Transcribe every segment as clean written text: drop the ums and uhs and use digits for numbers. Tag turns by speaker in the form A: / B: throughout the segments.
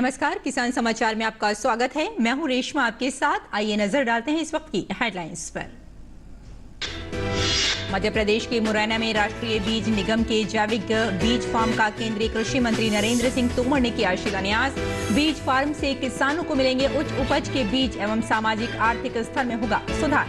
A: नमस्कार, किसान समाचार में आपका स्वागत है। मैं हूं रेशमा आपके साथ। आइए नजर डालते हैं इस वक्त की हेडलाइंस पर। मध्य प्रदेश के मुरैना में राष्ट्रीय बीज निगम के जैविक बीज फार्म का केंद्रीय कृषि मंत्री नरेंद्र सिंह तोमर ने किया शिलान्यास। बीज फार्म से किसानों को मिलेंगे उच्च उपज के बीज एवं सामाजिक आर्थिक स्तर में होगा सुधार।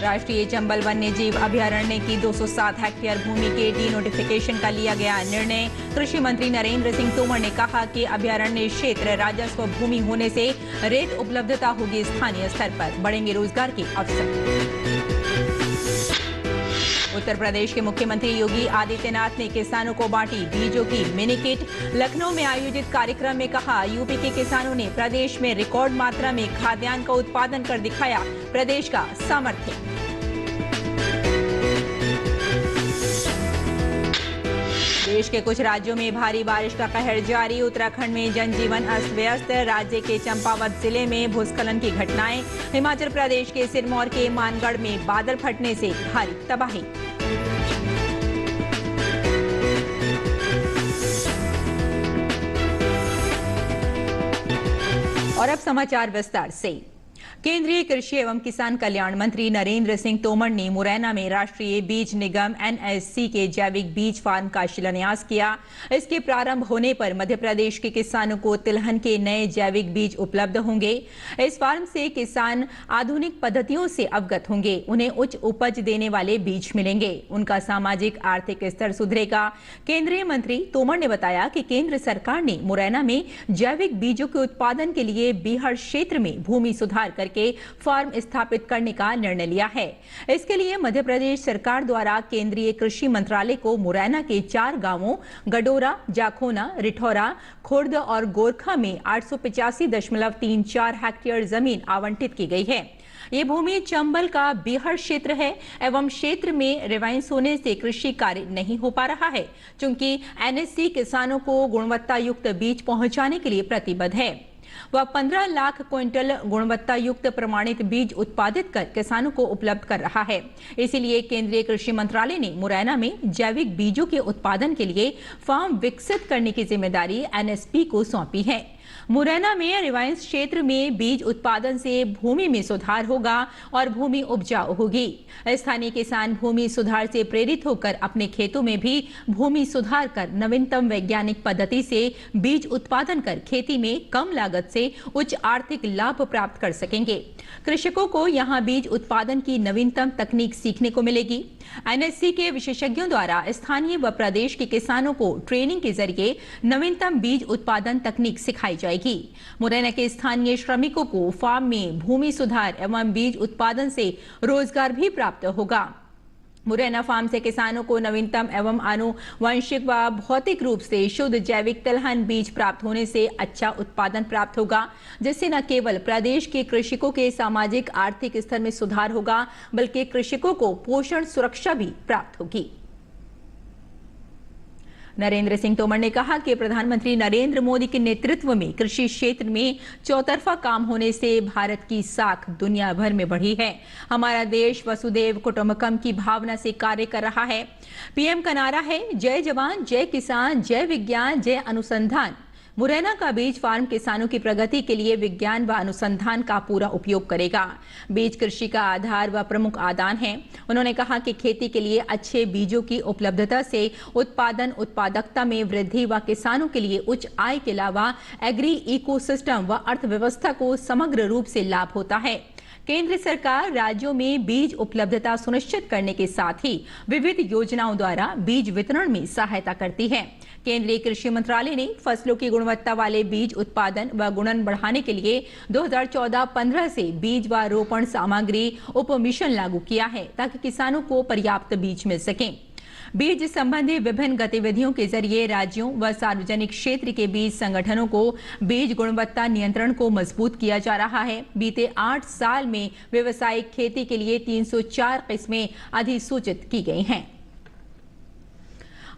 A: राष्ट्रीय चंबल वन्य जीव अभयारण्य की 207 हेक्टेयर भूमि के डी नोटिफिकेशन का लिया गया निर्णय। कृषि मंत्री नरेंद्र सिंह तोमर ने कहा कि अभयारण्य क्षेत्र राजस्व भूमि होने से रेत उपलब्धता होगी स्थानीय स्तर पर, बढ़ेंगे रोजगार के अवसर। उत्तर प्रदेश के मुख्यमंत्री योगी आदित्यनाथ ने किसानों को बांटी बीजों की मिनी किट। लखनऊ में आयोजित कार्यक्रम में कहा, यूपी के किसानों ने प्रदेश में रिकॉर्ड मात्रा में खाद्यान्न का उत्पादन कर दिखाया प्रदेश का सामर्थ्य। देश के कुछ राज्यों में भारी बारिश का कहर जारी। उत्तराखंड में जनजीवन अस्त व्यस्त। राज्य के चंपावत जिले में भूस्खलन की घटनाएं। हिमाचल प्रदेश के सिरमौर के मानगढ़ में बादल फटने से भारी तबाही। और अब समाचार विस्तार से। केंद्रीय कृषि एवं किसान कल्याण मंत्री नरेंद्र सिंह तोमर ने मुरैना में राष्ट्रीय बीज निगम एनएससी के जैविक बीज फार्म का शिलान्यास किया। इसके प्रारंभ होने पर मध्य प्रदेश के किसानों को तिलहन के नए जैविक बीज उपलब्ध होंगे। इस फार्म से किसान आधुनिक पद्धतियों से अवगत होंगे, उन्हें उच्च उपज देने वाले बीज मिलेंगे, उनका सामाजिक आर्थिक स्तर सुधरेगा। केंद्रीय मंत्री तोमर ने बताया कि केंद्र सरकार ने मुरैना में जैविक बीजों के उत्पादन के लिए बीहड़ क्षेत्र में भूमि सुधार करके फार्म स्थापित करने का निर्णय लिया है। इसके लिए मध्य प्रदेश सरकार द्वारा केंद्रीय कृषि मंत्रालय को मुरैना के 4 गांवों गडोरा, जाखोना, रिठौरा, खुर्द और गोरखा में 885.34 हेक्टेयर जमीन आवंटित की गई है। ये भूमि चंबल का बीहड़ क्षेत्र है एवं क्षेत्र में रिवाइंस होने से कृषि कार्य नहीं हो पा रहा है, क्योंकि एनएससी किसानों को गुणवत्ता युक्त बीज पहुंचाने के लिए प्रतिबद्ध है। वह 15 लाख क्विंटल गुणवत्ता युक्त प्रमाणित बीज उत्पादित कर किसानों को उपलब्ध कर रहा है। इसीलिए केंद्रीय कृषि मंत्रालय ने मुरैना में जैविक बीजों के उत्पादन के लिए फार्म विकसित करने की जिम्मेदारी एनएसपी को सौंपी है। मुरैना में रिवाइंस क्षेत्र में बीज उत्पादन से भूमि में सुधार होगा और भूमि उपजाऊ होगी। स्थानीय किसान भूमि सुधार से प्रेरित होकर अपने खेतों में भी भूमि सुधार कर नवीनतम वैज्ञानिक पद्धति से बीज उत्पादन कर खेती में कम लागत से उच्च आर्थिक लाभ प्राप्त कर सकेंगे। कृषकों को यहां बीज उत्पादन की नवीनतम तकनीक सीखने को मिलेगी। एनएससी के विशेषज्ञों द्वारा स्थानीय व प्रदेश के किसानों को ट्रेनिंग के जरिए नवीनतम बीज उत्पादन तकनीक सिखाई जाएगी। मुरैना के स्थानीय श्रमिकों को फार्म में भूमि सुधार एवं बीज उत्पादन से रोजगार भी प्राप्त होगा। मुरैना फार्म से किसानों को नवीनतम एवं आनुवंशिक व भौतिक रूप से शुद्ध जैविक तिलहन बीज प्राप्त होने से अच्छा उत्पादन प्राप्त होगा, जिससे न केवल प्रदेश के कृषकों के सामाजिक आर्थिक स्तर में सुधार होगा, बल्कि कृषकों को पोषण सुरक्षा भी प्राप्त होगी। नरेंद्र सिंह तोमर ने कहा कि प्रधानमंत्री नरेंद्र मोदी के नेतृत्व में कृषि क्षेत्र में चौतरफा काम होने से भारत की साख दुनिया भर में बढ़ी है। हमारा देश वसुधैव कुटुंबकम की भावना से कार्य कर रहा है। पीएम का नारा है, जय जवान, जय किसान, जय विज्ञान, जय अनुसंधान। मुरैना का बीज फार्म किसानों की प्रगति के लिए विज्ञान व अनुसंधान का पूरा उपयोग करेगा। बीज कृषि का आधार व प्रमुख आदान है। उन्होंने कहा कि खेती के लिए अच्छे बीजों की उपलब्धता से उत्पादन उत्पादकता में वृद्धि व किसानों के लिए उच्च आय के अलावा एग्री इकोसिस्टम व अर्थव्यवस्था को समग्र रूप से लाभ होता है। केंद्र सरकार राज्यों में बीज उपलब्धता सुनिश्चित करने के साथ ही विविध योजनाओं द्वारा बीज वितरण में सहायता करती है। केंद्रीय कृषि मंत्रालय ने फसलों की गुणवत्ता वाले बीज उत्पादन व गुणन बढ़ाने के लिए 2014-15 से बीज व रोपण सामग्री उपमिशन लागू किया है, ताकि किसानों को पर्याप्त बीज मिल सके। बीज संबंधी विभिन्न गतिविधियों के जरिए राज्यों व सार्वजनिक क्षेत्र के बीज संगठनों को बीज गुणवत्ता नियंत्रण को मजबूत किया जा रहा है। बीते 8 साल में व्यावसायिक खेती के लिए 304 किस्में अधिसूचित की गई हैं।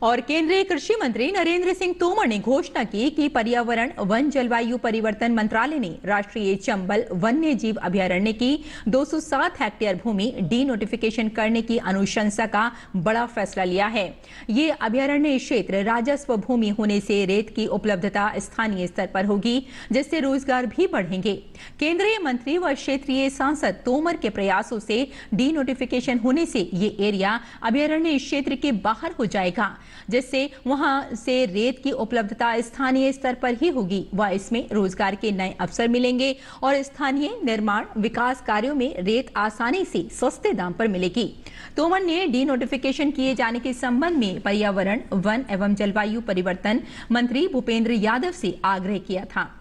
A: और केंद्रीय कृषि मंत्री नरेंद्र सिंह तोमर ने घोषणा की कि पर्यावरण वन जलवायु परिवर्तन मंत्रालय ने राष्ट्रीय चंबल वन्य जीव अभयारण्य की 207 हेक्टेयर भूमि डी नोटिफिकेशन करने की अनुशंसा का बड़ा फैसला लिया है। ये अभयारण्य क्षेत्र राजस्व भूमि होने से रेत की उपलब्धता स्थानीय स्तर पर होगी, जिससे रोजगार भी बढ़ेंगे। केंद्रीय मंत्री व क्षेत्रीय सांसद तोमर के प्रयासों से डी नोटिफिकेशन होने से ये एरिया अभयारण्य क्षेत्र के बाहर हो जाएगा, जिससे वहां से रेत की उपलब्धता स्थानीय स्तर पर ही होगी व इसमें रोजगार के नए अवसर मिलेंगे और स्थानीय निर्माण विकास कार्यों में रेत आसानी से सस्ते दाम पर मिलेगी। तोमर ने डी नोटिफिकेशन किए जाने के संबंध में पर्यावरण वन एवं जलवायु परिवर्तन मंत्री भूपेंद्र यादव से आग्रह किया था।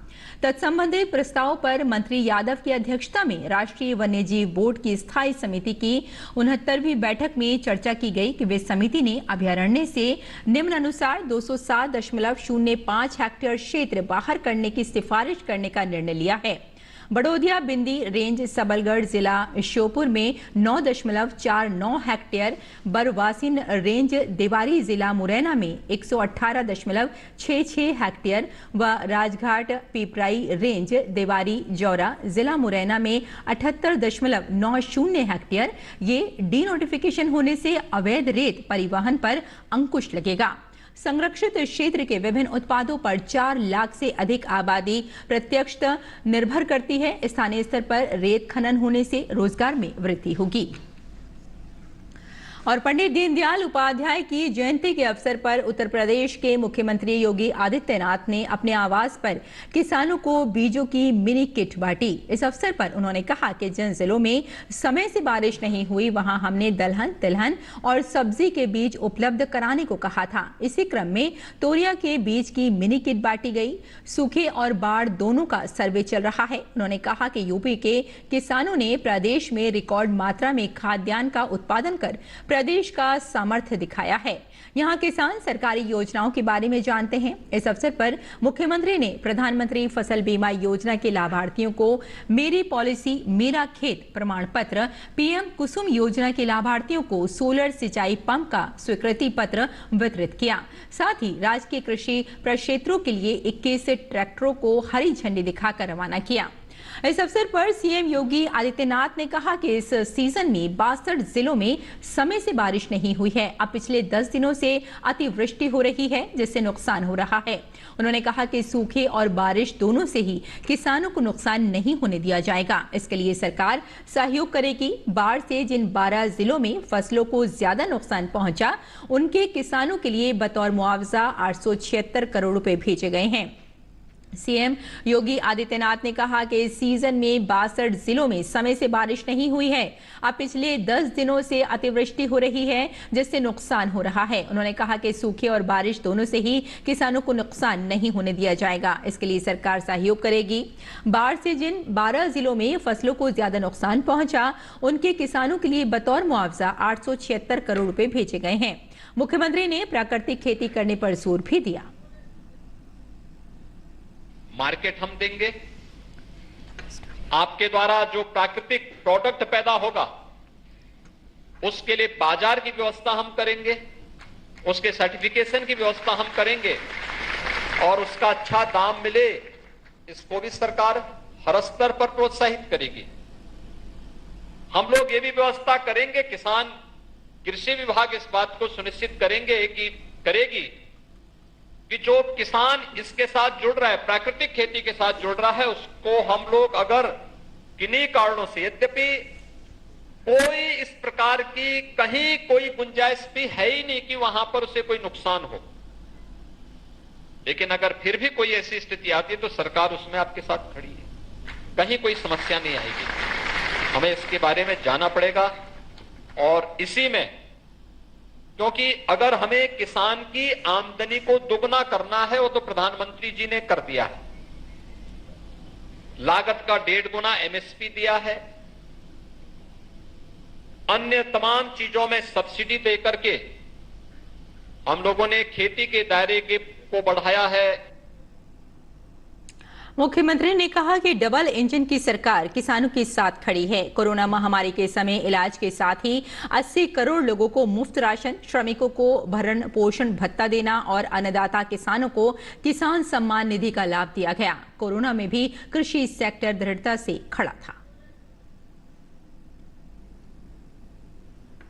A: तत्संबंधित प्रस्ताव पर मंत्री यादव की अध्यक्षता में राष्ट्रीय वन्यजीव बोर्ड की स्थायी समिति की 69वीं बैठक में चर्चा की गई कि वे समिति ने अभयारण्य से निम्नानुसार 207.05 हेक्टेयर क्षेत्र बाहर करने की सिफारिश करने का निर्णय लिया है। बड़ौदिया बिंदी रेंज सबलगढ़ जिला श्योपुर में 9.49 हेक्टेयर, बरवासिन रेंज देवारी जिला मुरैना में 118.66 हेक्टेयर व राजघाट पिपराई रेंज देवारी जौरा जिला मुरैना में 78.90 हेक्टेयर। ये डी नोटिफिकेशन होने से अवैध रेत परिवहन पर अंकुश लगेगा। संरक्षित क्षेत्र के विभिन्न उत्पादों पर 4 लाख से अधिक आबादी प्रत्यक्षतः निर्भर करती है। स्थानीय स्तर पर रेत खनन होने से रोजगार में वृद्धि होगी। और पंडित दीनदयाल उपाध्याय की जयंती के अवसर पर उत्तर प्रदेश के मुख्यमंत्री योगी आदित्यनाथ ने अपने आवास पर किसानों को बीजों की मिनी किट बांटी। इस अवसर पर उन्होंने कहा कि जिन जिलों में समय से बारिश नहीं हुई वहां हमने दलहन, तिलहन और सब्जी के बीज उपलब्ध कराने को कहा था। इसी क्रम में तोरिया के बीज की मिनी किट बांटी गई। सूखे और बाढ़ दोनों का सर्वे चल रहा है। उन्होंने कहा कि यूपी के किसानों ने प्रदेश में रिकॉर्ड मात्रा में खाद्यान्न का उत्पादन कर प्रदेश का सामर्थ्य दिखाया है। यहाँ किसान सरकारी योजनाओं के बारे में जानते हैं। इस अवसर पर मुख्यमंत्री ने प्रधानमंत्री फसल बीमा योजना के लाभार्थियों को मेरी पॉलिसी मेरा खेत प्रमाण पत्र, पीएम कुसुम योजना के लाभार्थियों को सोलर सिंचाई पंप का स्वीकृति पत्र वितरित किया। साथ ही राज्य के कृषि प्रक्षेत्रों के लिए 21 ट्रैक्टरों को हरी झंडी दिखाकर रवाना किया। इस अवसर पर सीएम योगी आदित्यनाथ ने कहा कि इस सीजन में 62 जिलों में समय से बारिश नहीं हुई है। अब पिछले 10 दिनों से अतिवृष्टि हो रही है, जिससे नुकसान हो रहा है। उन्होंने कहा कि सूखे और बारिश दोनों से ही किसानों को नुकसान नहीं होने दिया जाएगा। इसके लिए सरकार सहयोग करेगी। बाढ़ से जिन 12 जिलों में फसलों को ज्यादा नुकसान पहुंचा, उनके किसानों के लिए बतौर मुआवजा 876 करोड़ रुपए भेजे गए हैं। सीएम योगी आदित्यनाथ ने कहा कि इस सीजन में 62 जिलों में समय से बारिश नहीं हुई है। अब पिछले 10 दिनों से अतिवृष्टि हो रही है, जिससे नुकसान हो रहा है। उन्होंने कहा कि सूखे और बारिश दोनों से ही किसानों को नुकसान नहीं होने दिया जाएगा। इसके लिए सरकार सहयोग करेगी। बाढ़ से जिन 12 जिलों में फसलों को ज्यादा नुकसान पहुंचा, उनके किसानों के लिए बतौर मुआवजा 876 करोड़ रुपए भेजे गए हैं। मुख्यमंत्री ने प्राकृतिक खेती करने पर जोर भी दिया।
B: मार्केट हम देंगे, आपके द्वारा जो प्राकृतिक प्रोडक्ट पैदा होगा उसके लिए बाजार की व्यवस्था हम करेंगे, उसके सर्टिफिकेशन की व्यवस्था हम करेंगे और उसका अच्छा दाम मिले, इसको भी सरकार हर स्तर पर प्रोत्साहित करेगी। हम लोग ये भी व्यवस्था करेंगे, किसान कृषि विभाग इस बात को सुनिश्चित करेगी कि जो किसान इसके साथ जुड़ रहा है, प्राकृतिक खेती के साथ जुड़ रहा है, उसको हम लोग अगर किन्हीं कारणों से, यद्यपि कोई इस प्रकार की कहीं कोई गुंजाइश भी है ही नहीं कि वहां पर उसे कोई नुकसान हो, लेकिन अगर फिर भी कोई ऐसी स्थिति आती है तो सरकार उसमें आपके साथ खड़ी है, कहीं कोई समस्या नहीं आएगी। हमें इसके बारे में जाना पड़ेगा और इसी में, क्योंकि अगर हमें किसान की आमदनी को दुगना करना है, वो तो प्रधानमंत्री जी ने कर दिया है। लागत का 1.5 गुना एमएसपी दिया है, अन्य तमाम चीजों में सब्सिडी देकर के हम लोगों ने खेती के दायरे को बढ़ाया है।
A: मुख्यमंत्री ने कहा कि डबल इंजन की सरकार किसानों के साथ खड़ी है। कोरोना महामारी के समय इलाज के साथ ही 80 करोड़ लोगों को मुफ्त राशन, श्रमिकों को भरण पोषण भत्ता देना और अन्नदाता किसानों को किसान सम्मान निधि का लाभ दिया गया। कोरोना में भी कृषि सेक्टर दृढ़ता से खड़ा था।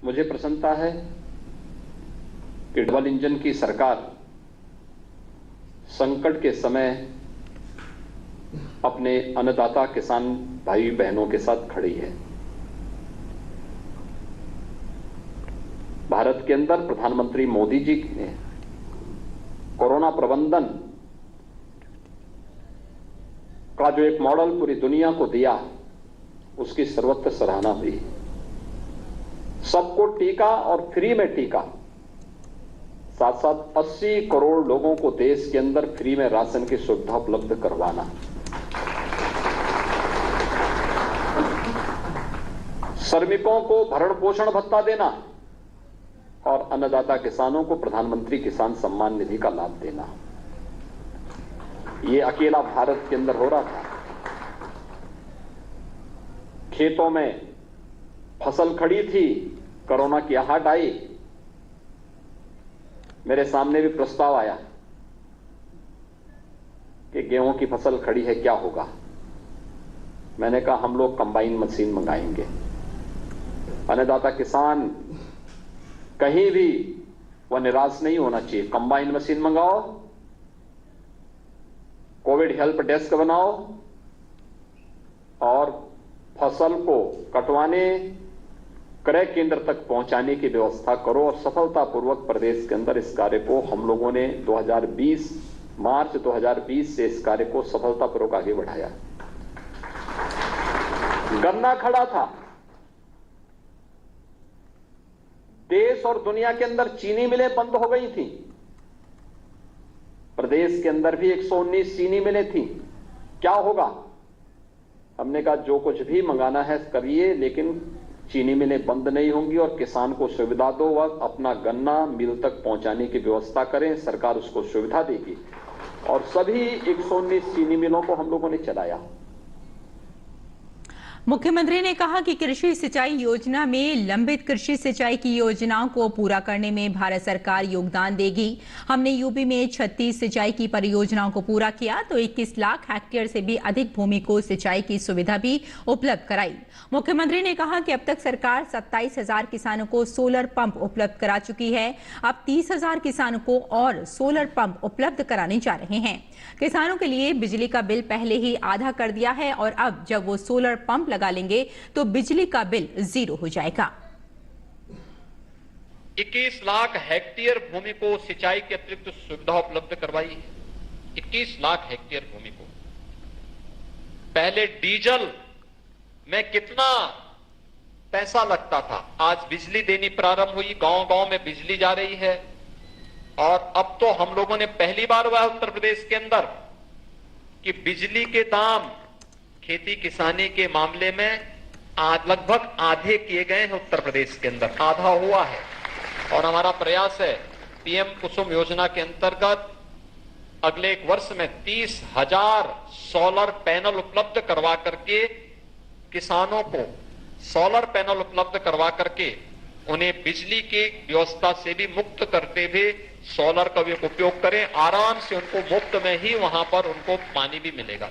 C: मुझे प्रसन्नता है कि डबल इंजन की सरकार संकट के समय अपने अन्नदाता किसान भाई बहनों के साथ खड़ी है। भारत के अंदर प्रधानमंत्री मोदी जी ने कोरोना प्रबंधन का जो एक मॉडल पूरी दुनिया को दिया, उसकी सर्वत्र सराहना हुई। सबको टीका और फ्री में टीका, साथ साथ 80 करोड़ लोगों को देश के अंदर फ्री में राशन की सुविधा उपलब्ध करवाना, श्रमिकों को भरण पोषण भत्ता देना और अन्नदाता किसानों को प्रधानमंत्री किसान सम्मान निधि का लाभ देना। ये अकेला भारत के अंदर हो रहा था। खेतों में फसल खड़ी थी, कोरोना की आहट आई, मेरे सामने भी प्रस्ताव आया कि गेहूं की फसल खड़ी है, क्या होगा। मैंने कहा हम लोग कंबाइन मशीन मंगाएंगे। अन्नदाता किसान कहीं भी वह निराश नहीं होना चाहिए। कंबाइन मशीन मंगाओ, कोविड हेल्प डेस्क बनाओ और फसल को कटवाने, क्रय केंद्र तक पहुंचाने की व्यवस्था करो। और सफलतापूर्वक प्रदेश के अंदर इस कार्य को हम लोगों ने मार्च 2020 से इस कार्य को सफलतापूर्वक आगे बढ़ाया। गन्ना खड़ा था, देश और दुनिया के अंदर चीनी मिलें बंद हो गई थी, प्रदेश के अंदर भी 119 चीनी मिलें थी। क्या होगा? हमने कहा जो कुछ भी मंगाना है करिए, लेकिन चीनी मिलें बंद नहीं होंगी और किसान को सुविधा दो, वह अपना गन्ना मिल तक पहुंचाने की व्यवस्था करें, सरकार उसको सुविधा देगी। और सभी 119 चीनी मिलों को हम लोगों ने चलाया।
A: मुख्यमंत्री ने कहा कि कृषि सिंचाई योजना में लंबित कृषि सिंचाई की योजनाओं को पूरा करने में भारत सरकार योगदान देगी। हमने यूपी में 36 सिंचाई की परियोजनाओं को पूरा किया तो 21 लाख हेक्टेयर से भी अधिक भूमि को सिंचाई की सुविधा भी उपलब्ध कराई। मुख्यमंत्री ने कहा कि अब तक सरकार 27,000 किसानों को सोलर पंप उपलब्ध करा चुकी है। अब 30,000 किसानों को और सोलर पंप उपलब्ध कराने जा रहे हैं। किसानों के लिए बिजली का बिल पहले ही आधा कर दिया है और अब जब वो सोलर पंप लगा लेंगे तो बिजली का बिल 0 हो जाएगा।
B: 21 लाख हेक्टेयर भूमि को सिंचाई के अतिरिक्त सुविधा उपलब्ध करवाई है। 21 लाख हेक्टेयर भूमि को। पहले डीजल में कितना पैसा लगता था, आज बिजली देनी प्रारंभ हुई, गांव-गांव में बिजली जा रही है। और अब तो हम लोगों ने पहली बार हुआ उत्तर प्रदेश के अंदर कि बिजली के दाम खेती किसानी के मामले में लगभग आधे किए गए हैं। उत्तर प्रदेश के अंदर आधा हुआ है और हमारा प्रयास है पीएम कुसुम योजना के अंतर्गत अगले 1 वर्ष में 30,000 सोलर पैनल उपलब्ध करवा करके किसानों को सोलर पैनल उपलब्ध करवा करके उन्हें बिजली की व्यवस्था से भी मुक्त करते हुए सोलर का भी उपयोग करें। आराम से उनको मुफ्त में ही वहां पर उनको पानी भी मिलेगा।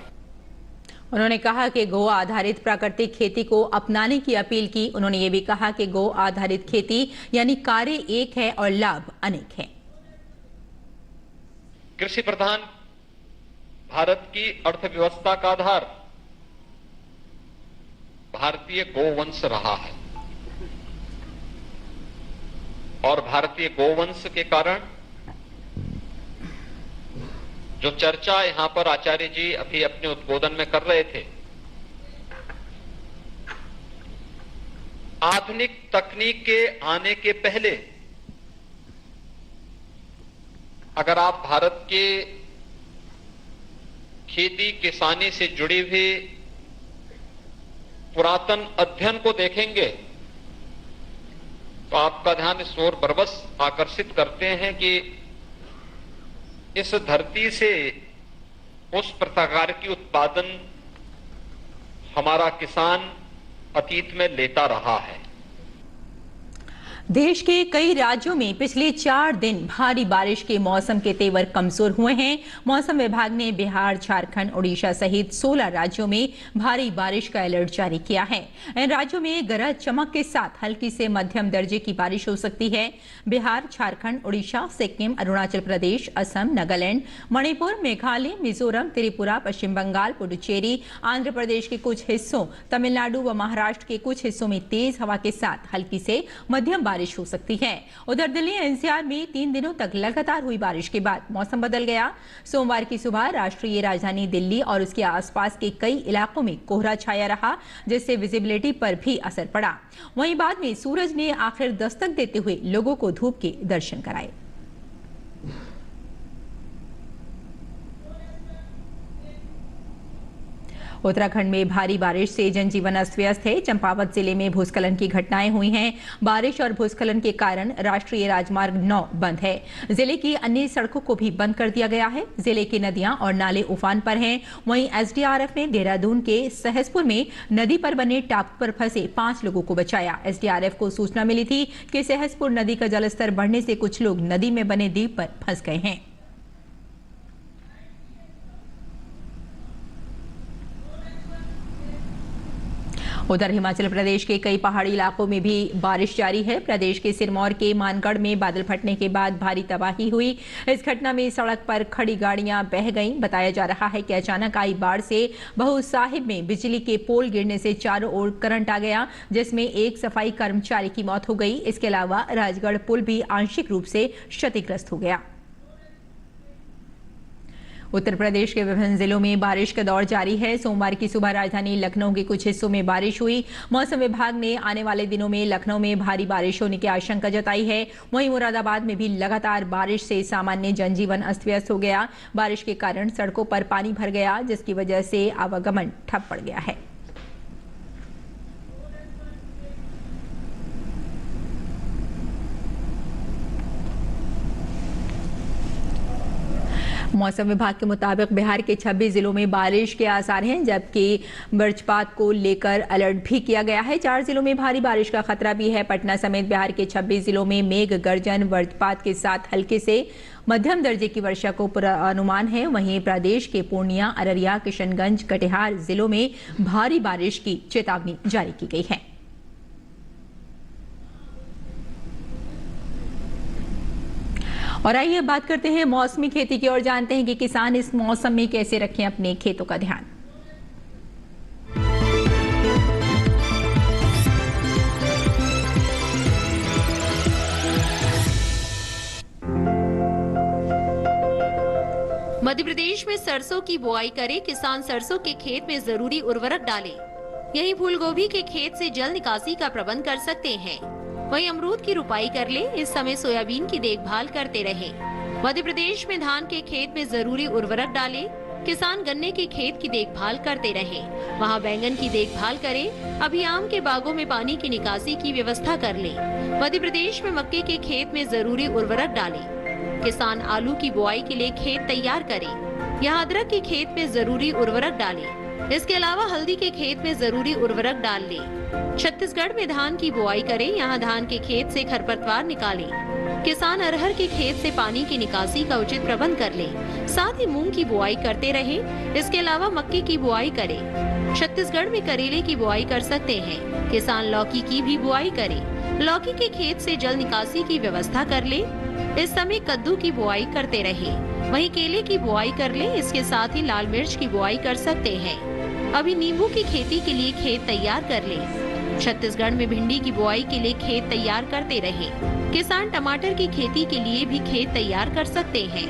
A: उन्होंने कहा कि गौ आधारित प्राकृतिक खेती को अपनाने की अपील की। उन्होंने ये भी कहा कि गौ आधारित खेती यानी कार्य एक है और लाभ अनेक है।
B: कृषि प्रधान भारत की अर्थव्यवस्था का आधार भारतीय गोवंश रहा है और भारतीय गोवंश के कारण जो चर्चा यहां पर आचार्य जी अभी अपने उद्बोधन में कर रहे थे, आधुनिक तकनीक के आने के पहले अगर आप भारत के खेती किसानी से जुड़े हुए पुरातन अध्ययन को देखेंगे तो आपका ध्यान इस ओर बरबस आकर्षित करते हैं कि इस धरती से उस प्रकार की उत्पादन हमारा किसान अतीत में लेता रहा है।
A: देश के कई राज्यों में पिछले 4 दिन भारी बारिश के मौसम के तेवर कमजोर हुए हैं। मौसम विभाग ने बिहार, झारखंड, ओडिशा सहित 16 राज्यों में भारी बारिश का अलर्ट जारी किया है। इन राज्यों में गरज चमक के साथ हल्की से मध्यम दर्जे की बारिश हो सकती है। बिहार, झारखंड, ओडिशा, सिक्किम, अरुणाचल प्रदेश, असम, नागालैंड, मणिपुर, मेघालय, मिजोरम, त्रिपुरा, पश्चिम बंगाल, पुडुचेरी, आंध्र प्रदेश के कुछ हिस्सों, तमिलनाडु व महाराष्ट्र के कुछ हिस्सों में तेज हवा के साथ हल्की से मध्यम बारिश हो सकती है। उधर दिल्ली एनसीआर में 3 दिनों तक लगातार हुई बारिश के बाद मौसम बदल गया। सोमवार की सुबह राष्ट्रीय राजधानी दिल्ली और उसके आसपास के कई इलाकों में कोहरा छाया रहा, जिससे विजिबिलिटी पर भी असर पड़ा। वहीं बाद में सूरज ने आखिर दस्तक देते हुए लोगों को धूप के दर्शन कराए। उत्तराखंड में भारी बारिश से जनजीवन अस्त व्यस्त है। चंपावत जिले में भूस्खलन की घटनाएं हुई हैं। बारिश और भूस्खलन के कारण राष्ट्रीय राजमार्ग 9 बंद है। जिले की अन्य सड़कों को भी बंद कर दिया गया है। जिले की नदियां और नाले उफान पर हैं। वहीं एसडीआरएफ ने देहरादून के सहसपुर में नदी पर बने टापू पर फंसे 5 लोगों को बचाया। एसडीआरएफ को सूचना मिली थी कि सहसपुर नदी का जलस्तर बढ़ने से कुछ लोग नदी में बने द्वीप पर फंस गए हैं। उधर हिमाचल प्रदेश के कई पहाड़ी इलाकों में भी बारिश जारी है। प्रदेश के सिरमौर के मानगढ़ में बादल फटने के बाद भारी तबाही हुई। इस घटना में सड़क पर खड़ी गाड़ियां बह गईं। बताया जा रहा है कि अचानक आई बाढ़ से बहु साहिब में बिजली के पोल गिरने से चारों ओर करंट आ गया, जिसमें एक सफाई कर्मचारी की मौत हो गई। इसके अलावा राजगढ़ पुल भी आंशिक रूप से क्षतिग्रस्त हो गया। उत्तर प्रदेश के विभिन्न जिलों में बारिश का दौर जारी है। सोमवार की सुबह राजधानी लखनऊ के कुछ हिस्सों में बारिश हुई। मौसम विभाग ने आने वाले दिनों में लखनऊ में भारी बारिश होने की आशंका जताई है। वहीं मुरादाबाद में भी लगातार बारिश से सामान्य जनजीवन अस्त व्यस्त हो गया। बारिश के कारण सड़कों पर पानी भर गया, जिसकी वजह से आवागमन ठप पड़ गया है। मौसम विभाग के मुताबिक बिहार के 26 जिलों में बारिश के आसार हैं, जबकि वज्रपात को लेकर अलर्ट भी किया गया है। 4 जिलों में भारी बारिश का खतरा भी है। पटना समेत बिहार के 26 जिलों में मेघ गर्जन, वज्रपात के साथ हल्के से मध्यम दर्जे की वर्षा को पूर्वानुमान है। वहीं प्रदेश के पूर्णिया, अररिया, किशनगंज, कटिहार जिलों में भारी बारिश की चेतावनी जारी की गई है। और आइए बात करते हैं मौसमी खेती की और जानते हैं कि किसान इस मौसम में कैसे रखें अपने खेतों का ध्यान।
D: मध्य प्रदेश में सरसों की बुआई करे। किसान सरसों के खेत में जरूरी उर्वरक डालें। यही फूलगोभी के खेत से जल निकासी का प्रबंध कर सकते हैं। वहीं अमरूद की रुपाई कर ले। इस समय सोयाबीन की देखभाल करते रहे। मध्य प्रदेश में धान के खेत में जरूरी उर्वरक डाले। किसान गन्ने के खेत की देखभाल करते रहे। वहां बैंगन की देखभाल करें। अभी आम के बागों में पानी की निकासी की व्यवस्था कर ले। मध्य प्रदेश में मक्के के खेत में जरूरी उर्वरक डाले। किसान आलू की बुआई के लिए खेत तैयार करें। यहाँ अदरक के खेत में जरूरी उर्वरक डालें। इसके अलावा हल्दी के खेत में जरूरी उर्वरक डाल लें। छत्तीसगढ़ में धान की बुआई करें। यहाँ धान के खेत से खरपतवार निकालें। किसान अरहर के खेत से पानी की निकासी का उचित प्रबंध कर लें। साथ ही मूंग की बुआई करते रहें। इसके अलावा मक्के की बुआई करें। छत्तीसगढ़ में करेले की बुआई कर सकते हैं। किसान लौकी की भी बुआई करें। लौकी के खेत से जल निकासी की व्यवस्था कर ले। इस समय कद्दू की बुआई करते रहे। वहीं केले की बुआई कर ले। इसके साथ ही लाल मिर्च की बुआई कर सकते हैं। अभी नींबू की खेती के लिए खेत तैयार कर ले। छत्तीसगढ़ में भिंडी की बुआई के लिए खेत तैयार करते रहे। किसान टमाटर की खेती के लिए भी खेत तैयार कर सकते हैं।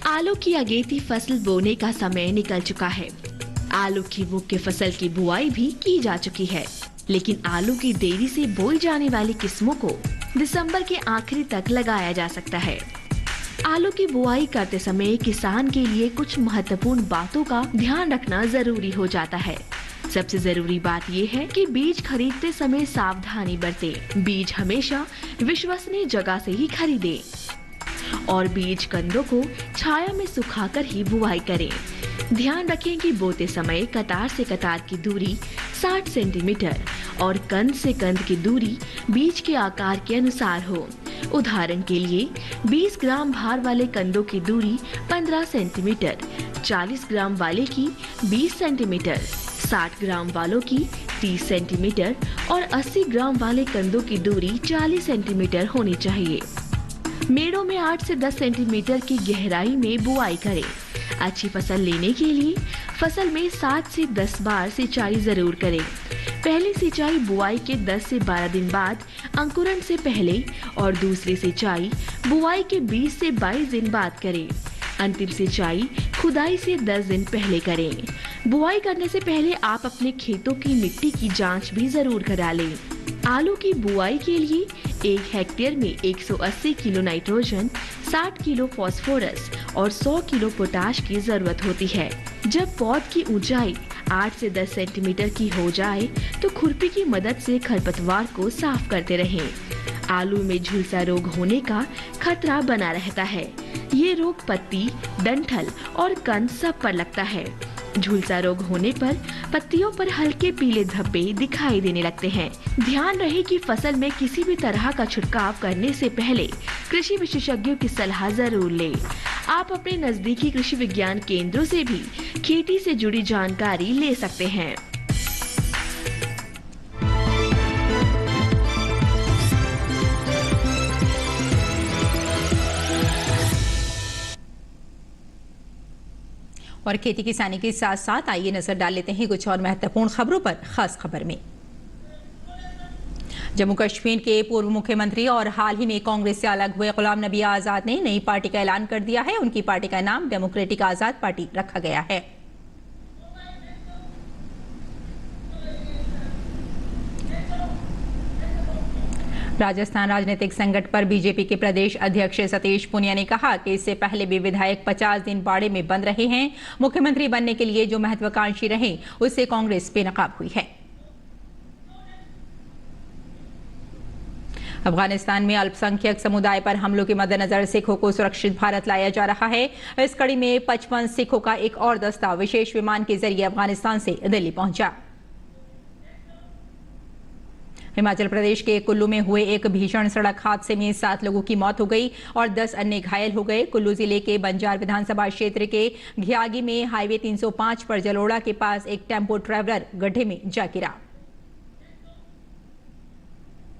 E: आलू की अगेती फसल बोने का समय निकल चुका है। आलू की मुख्य फसल की बुआई भी की जा चुकी है, लेकिन आलू की देरी से बोई जाने वाली किस्मों को दिसंबर के आखिरी तक लगाया जा सकता है। आलू की बुआई करते समय किसान के लिए कुछ महत्वपूर्ण बातों का ध्यान रखना जरूरी हो जाता है। सबसे जरूरी बात ये है कि बीज खरीदते समय सावधानी बरतें। बीज हमेशा विश्वसनीय जगह से ही खरीदें और बीज कंदों को छाया में सुखाकर ही बुआई करें। ध्यान रखें कि बोते समय कतार से कतार की दूरी 60 सेंटीमीटर और कंद से कंद की दूरी बीज के आकार के अनुसार हो। उदाहरण के लिए 20 ग्राम भार वाले कंदों की दूरी 15 सेंटीमीटर, 40 ग्राम वाले की 20 सेंटीमीटर, 60 ग्राम वालों की 30 सेंटीमीटर और 80 ग्राम वाले कंदों की दूरी 40 सेंटीमीटर होनी चाहिए। मेड़ों में 8 से 10 सेंटीमीटर की गहराई में बुआई करें। अच्छी फसल लेने के लिए फसल में 7 से 10 बार सिंचाई जरूर करें। पहली सिंचाई बुआई के 10 से 12 दिन बाद अंकुरण से पहले और दूसरी सिंचाई बुआई के 20 से 22 दिन बाद करें। अंतिम सिंचाई खुदाई से 10 दिन पहले करें। बुआई करने से पहले आप अपने खेतों की मिट्टी की जांच भी जरूर करा लें। आलू की बुआई के लिए 1 हेक्टेयर में 180 किलो नाइट्रोजन, 60 किलो फास्फोरस और 100 किलो पोटाश की जरूरत होती है। जब पौध की ऊंचाई 8 से 10 सेंटीमीटर की हो जाए तो खुरपी की मदद से खरपतवार को साफ करते रहें। आलू में झुलसा रोग होने का खतरा बना रहता है। ये रोग पत्ती, डंठल और कंद सब पर लगता है। झुलसा रोग होने पर पत्तियों पर हल्के पीले धब्बे दिखाई देने लगते हैं। ध्यान रहे कि फसल में किसी भी तरह का छिड़काव करने से पहले कृषि विशेषज्ञों की सलाह जरूर लें। आप अपने नजदीकी कृषि विज्ञान केंद्रों से भी खेती से जुड़ी जानकारी ले सकते हैं।
A: और खेती किसानी के साथ साथ आइए नजर डाल लेते हैं कुछ और महत्वपूर्ण खबरों पर। खास खबर में जम्मू कश्मीर के पूर्व मुख्यमंत्री और हाल ही में कांग्रेस से अलग हुए गुलाम नबी आजाद ने नई पार्टी का ऐलान कर दिया है। उनकी पार्टी का नाम डेमोक्रेटिक आजाद पार्टी रखा गया है। राजस्थान राजनीतिक संकट पर बीजेपी के प्रदेश अध्यक्ष सतीश पूनिया ने कहा कि इससे पहले भी विधायक 50 दिन बाड़े में बंद रहे हैं। मुख्यमंत्री बनने के लिए जो महत्वाकांक्षी रहे उससे कांग्रेस बेनकाब हुई है। अफगानिस्तान में अल्पसंख्यक समुदाय पर हमलों के मद्देनजर सिखों को सुरक्षित भारत लाया जा रहा है। इस कड़ी में 55 सिखों का एक और दस्ता विशेष विमान के जरिए अफगानिस्तान से दिल्ली पहुंचा। हिमाचल प्रदेश के कुल्लू में हुए एक भीषण सड़क हादसे में 7 लोगों की मौत हो गई और 10 अन्य घायल हो गए। कुल्लू जिले के बंजार विधानसभा क्षेत्र के घियागी में हाईवे 305 पर जलोड़ा के पास एक टेम्पो ट्रैवलर गड्ढे में जा गिरा।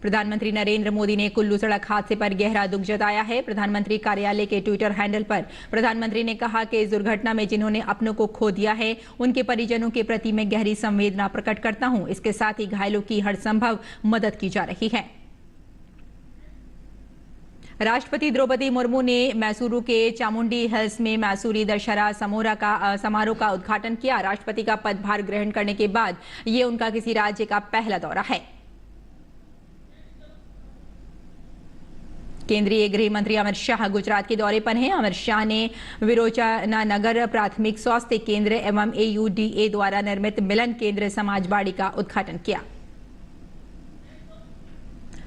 A: प्रधानमंत्री नरेंद्र मोदी ने कुल्लू सड़क हादसे पर गहरा दुख जताया है। प्रधानमंत्री कार्यालय के ट्विटर हैंडल पर प्रधानमंत्री ने कहा कि इस दुर्घटना में जिन्होंने अपनों को खो दिया है उनके परिजनों के प्रति मैं गहरी संवेदना प्रकट करता हूं। इसके साथ ही घायलों की हर संभव मदद की जा रही है। राष्ट्रपति द्रौपदी मुर्मू ने मैसूरू के चामुंडी हिल्स में मैसूरी दशहरा समारोह का उद्घाटन किया। राष्ट्रपति का पदभार ग्रहण करने के बाद ये उनका किसी राज्य का पहला दौरा है। केंद्रीय गृह मंत्री अमित शाह गुजरात के दौरे पर हैं। अमित शाह ने विरोचना नगर प्राथमिक स्वास्थ्य केंद्र एवं AUDA द्वारा निर्मित मिलन केंद्र समाजबाड़ी का उद्घाटन किया।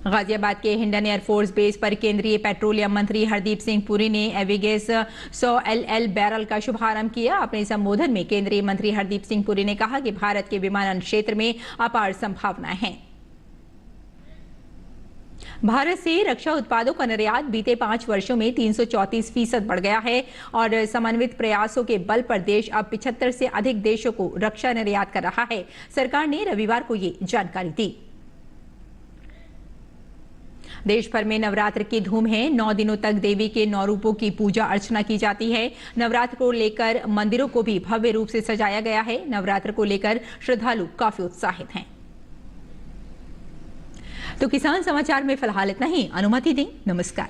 A: गाजियाबाद के हिंडन एयरफोर्स बेस पर केंद्रीय पेट्रोलियम मंत्री हरदीप सिंह पुरी ने एविगेस 100 LL बैरल का शुभारंभ किया। अपने संबोधन में केंद्रीय मंत्री हरदीप सिंह पुरी ने कहा कि भारत के विमानन क्षेत्र में अपार संभावनाएं हैं। भारत से रक्षा उत्पादों का निर्यात बीते 5 वर्षों में 334% बढ़ गया है और समन्वित प्रयासों के बल पर देश अब 75 से अधिक देशों को रक्षा निर्यात कर रहा है। सरकार ने रविवार को ये जानकारी दी। देश भर में नवरात्र की धूम है। 9 दिनों तक देवी के 9 रूपों की पूजा अर्चना की जाती है। नवरात्र को लेकर मंदिरों को भी भव्य रूप से सजाया गया है। नवरात्र को लेकर श्रद्धालु काफी उत्साहित हैं। तो किसान समाचार में फिलहाल इतना ही। अनुमति दें। नमस्कार।